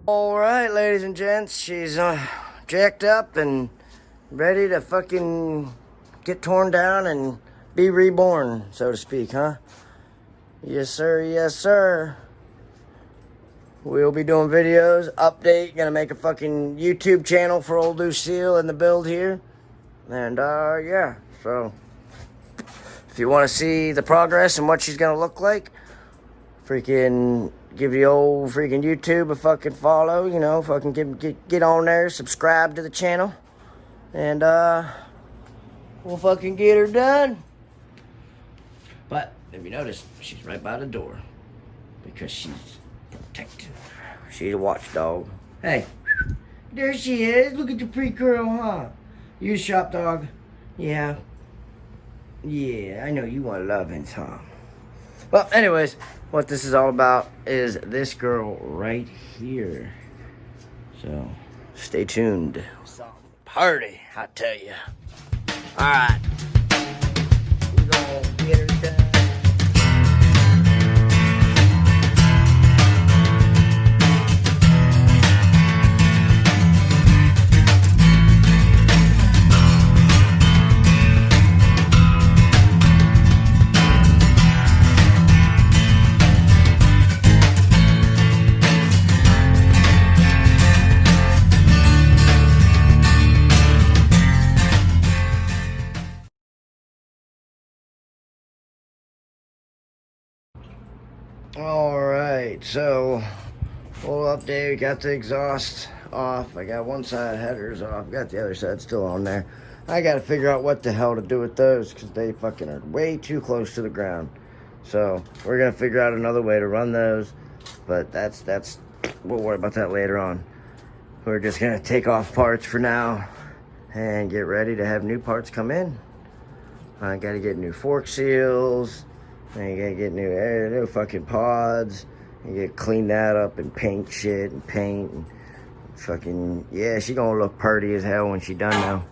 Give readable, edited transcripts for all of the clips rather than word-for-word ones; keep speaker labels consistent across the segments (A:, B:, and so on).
A: Alright, ladies and gents, she's jacked up and ready to fucking get torn down and be reborn, so to speak, huh? Yes, sir, yes, sir. We'll be doing videos, update, gonna make a fucking YouTube channel for old Lucille in the build here. And, yeah, so if you want to see the progress and what she's gonna look like, freaking give the old freaking YouTube a fucking follow, you know, fucking get on there, subscribe to the channel, and, we'll fucking get her done. But, if you notice, she's right by the door, because she's protective. She's a watchdog. Hey, there she is. Look at the pretty girl, huh? You a shop dog? Yeah. Yeah, I know you want lovins, huh? Well, anyways, what this is all about is this girl right here. So, stay tuned. Party, I tell you. Alright. We're gonna get her done. Alright, so full update. We got the exhaust off. I got one side headers off. Got the other side still on there. I gotta figure out what the hell to do with those because they fucking are way too close to the ground. So we're gonna figure out another way to run those. But that's we'll worry about that later on. We're just gonna take off parts for now and get ready to have new parts come in. I gotta get new fork seals. And you gotta get new fucking pods. You gotta clean that up and paint shit and paint and fucking, yeah, she gonna look purty as hell when she done now.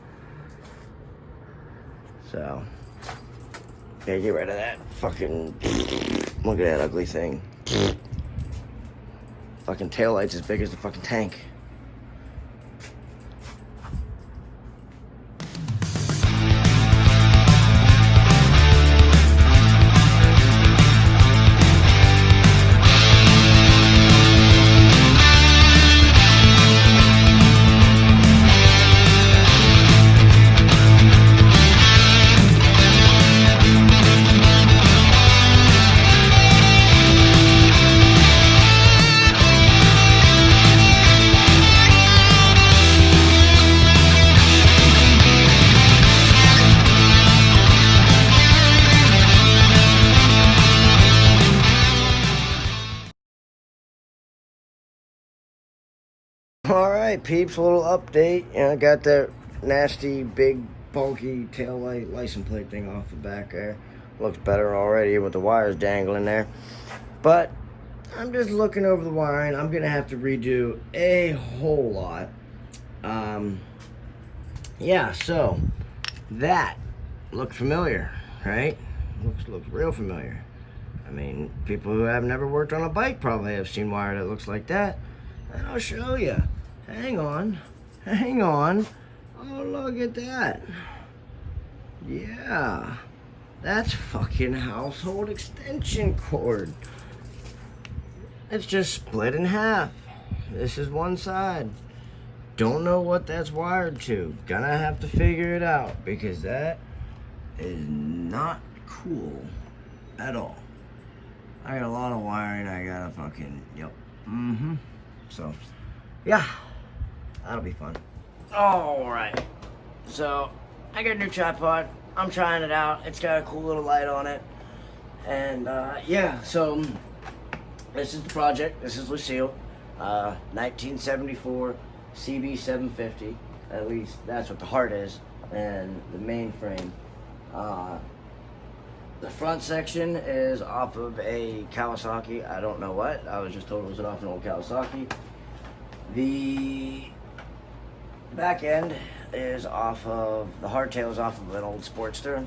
A: So, gotta get rid of that fucking, look at that ugly thing. Fucking taillight's as big as the fucking tank. Alright, peeps, a little update. I got that nasty, big, bulky taillight license plate thing off the back there. Looks better already with the wires dangling there. But I'm just looking over the wiring. I'm going to have to redo a whole lot. Yeah, so that looked familiar, right? Looks real familiar. I mean, people who have never worked on a bike probably have seen wire that looks like that. And I'll show you. Hang on. Hang on. Oh, look at that. Yeah. That's fucking household extension cord. It's just split in half. This is one side. Don't know what that's wired to. Gonna have to figure it out because that is not cool at all. I got a lot of wiring. I gotta fucking, yep. So, yeah, that'll be fun. Alright, so I got a new tripod. I'm trying it out. It's got a cool little light on it. And, yeah, so this is the project. This is Lucille. 1974 CB750. At least that's what the heart is. And the main frame. The front section is off of a Kawasaki. I don't know what. I was just told it was off an old Kawasaki. The back end is off of, the hardtail is off of an old Sportster.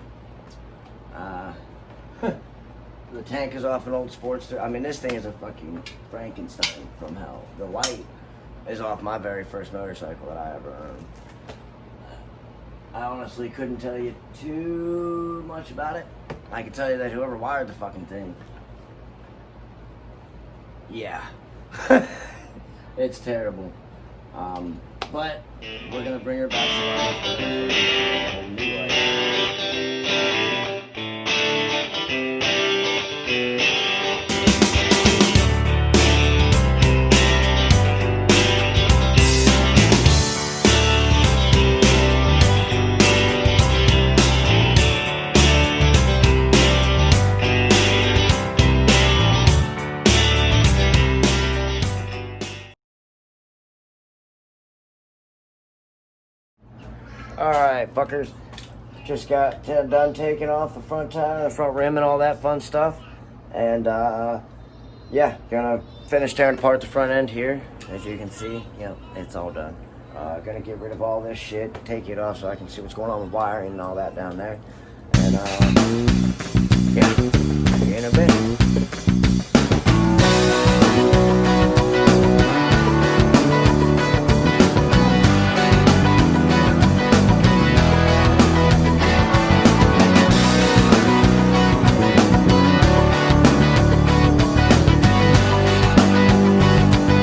A: The tank is off an old Sportster. I mean, this thing is a fucking Frankenstein from hell. The light is off my very first motorcycle that I ever owned. I honestly couldn't tell you too much about it. I can tell you that whoever wired the fucking thing, yeah, it's terrible. But we're gonna bring her back to life. Alright, fuckers. Just got done taking off the front tire, the front rim, and all that fun stuff. And, yeah, gonna finish tearing apart the front end here. As you can see, yep, it's all done. Gonna get rid of all this shit, take it off so I can see what's going on with wiring and all that down there. And, yeah, see you in a bit.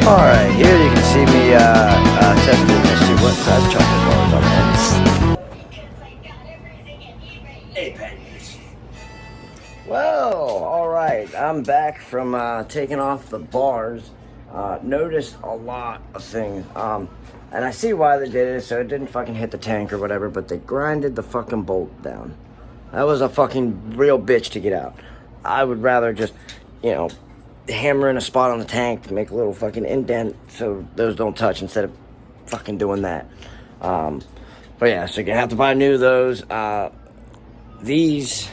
A: Alright, here you can see me testing to see what size chocolate bars I'm at. 8 pennies. Well, alright, I'm back from taking off the bars. Noticed a lot of things. And I see why they did it, so it didn't fucking hit the tank or whatever, but they grinded the fucking bolt down. That was a fucking real bitch to get out. I would rather just, you know, hammer in a spot on the tank to make a little fucking indent so those don't touch instead of fucking doing that. But yeah, so you're gonna have to buy new of those. These,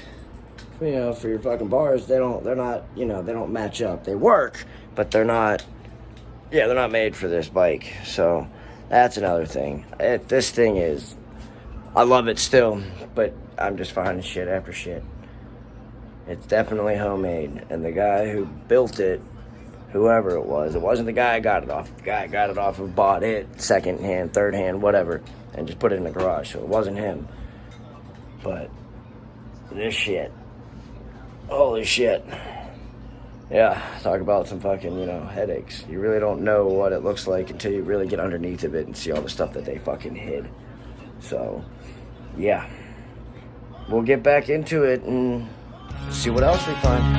A: you know, for your fucking bars, they're not, you know, they don't match up. They work, but they're not, yeah, they're not made for this bike. So that's another thing. This thing is, I love it still, but I'm just finding shit after shit. It's definitely homemade, and the guy who built it, whoever it wasn't the guy I got it off. The guy I got it off of bought it second hand, third hand, whatever, and just put it in the garage, so it wasn't him. But this shit, holy shit. Yeah, talk about some fucking, you know, headaches. You really don't know what it looks like until you really get underneath of it and see all the stuff that they fucking hid. So, yeah. We'll get back into it and see what else we find.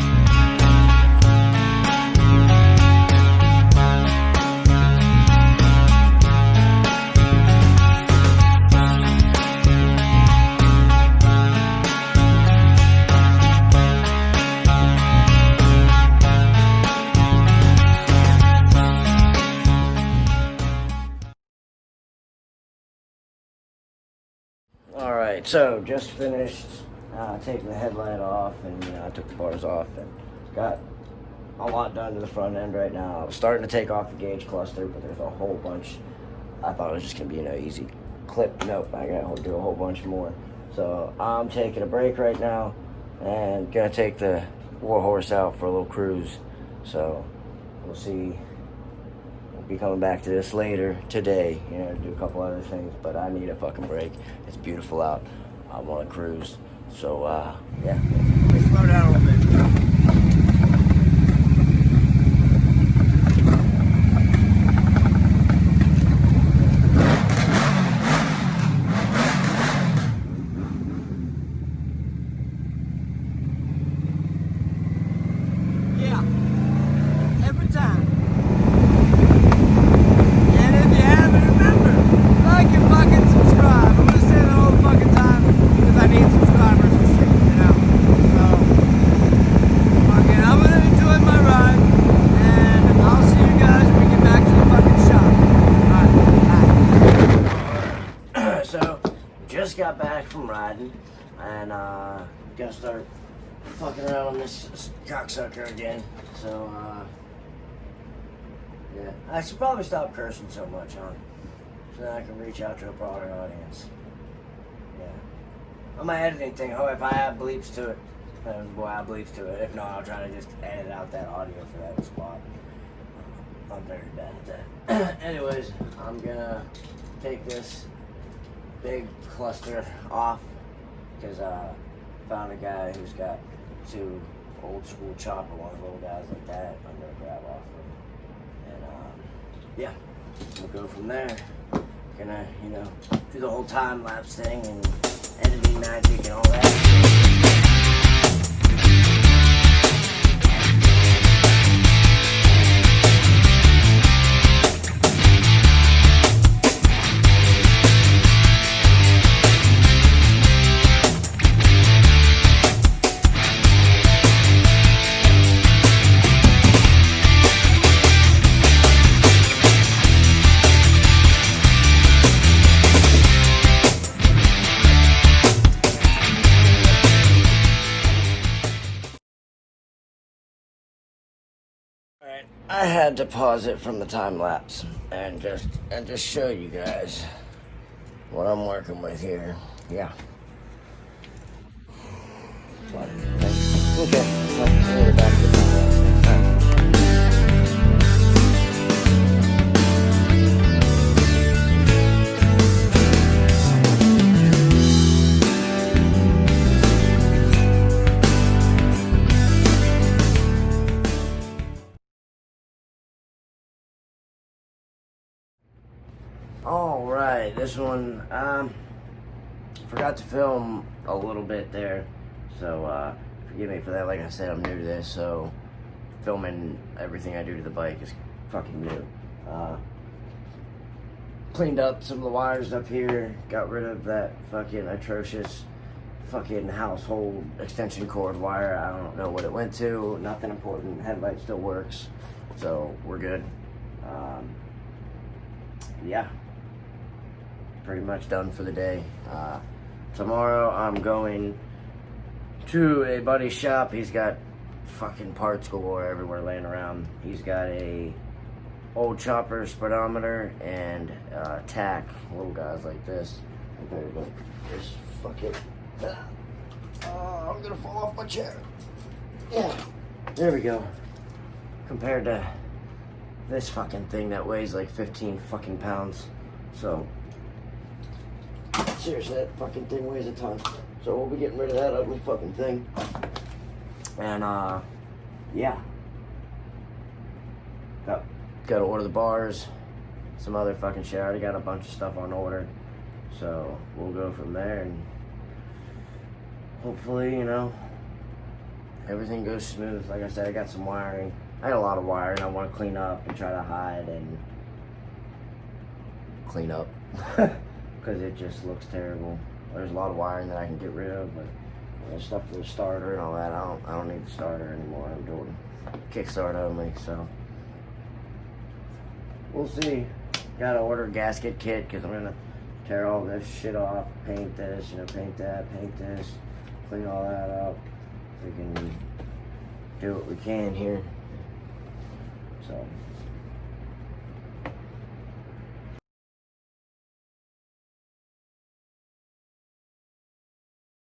A: Alright, so just finished taking the headlight off, and you know, I took the bars off and got a lot done to the front end right now. I was starting to take off the gauge cluster, but there's a whole bunch. I thought it was just gonna be, you know, easy clip. Nope, I gotta do a whole bunch more. So I'm taking a break right now and gonna take the Warhorse out for a little cruise. So we'll see. We'll be coming back to this later today, you know, do a couple other things, but I need a fucking break. It's beautiful out. I want to cruise. So, yeah. Let's slow down a little bit. Just got back from riding, and gonna start fucking around on this cocksucker again. So yeah, I should probably stop cursing so much, huh? So that I can reach out to a broader audience. Yeah, on my editing thing, if I add bleeps to it, then we'll add bleeps to it. If not, I'll try to just edit out that audio for that spot. I'm very bad at that. Anyways, I'm gonna take this big cluster off because I found a guy who's got 2 old school chopper ones, little guys like that. I'm gonna grab off of them. And yeah, we'll go from there. Gonna, you know, do the whole time lapse thing and editing magic and all that. Alright, I had to pause it from the time lapse and just show you guys what I'm working with here. Yeah. Okay. Well, back to the all right, this one, forgot to film a little bit there, so forgive me for that. Like I said, I'm new to this, so filming everything I do to the bike is fucking new. Cleaned up some of the wires up here, got rid of that fucking atrocious fucking household extension cord wire. I don't know what it went to, nothing important. Headlight still works, so we're good. Yeah, pretty much done for the day. Tomorrow I'm going to a buddy's shop. He's got fucking parts galore everywhere laying around. He's got a old chopper speedometer and tack, little guys like this. Okay, but this fucking, I'm gonna fall off my chair. Yeah, there we go. Compared to this fucking thing that weighs like 15 fucking pounds. So seriously, that fucking thing weighs a ton. So we'll be getting rid of that ugly fucking thing. And yeah. Got to order the bars, some other fucking shit. I already got a bunch of stuff on order. So we'll go from there and hopefully, you know, everything goes smooth. Like I said, I got some wiring. I got a lot of wiring I want to clean up and try to hide and clean up because it just looks terrible. There's a lot of wiring that I can get rid of, but there's stuff for the starter and all that. I don't need the starter anymore. I'm doing kickstart only, so we'll see. Gotta order a gasket kit because I'm gonna tear all this shit off, paint this, you know, paint that, paint this, clean all that up. We can do what we can here. So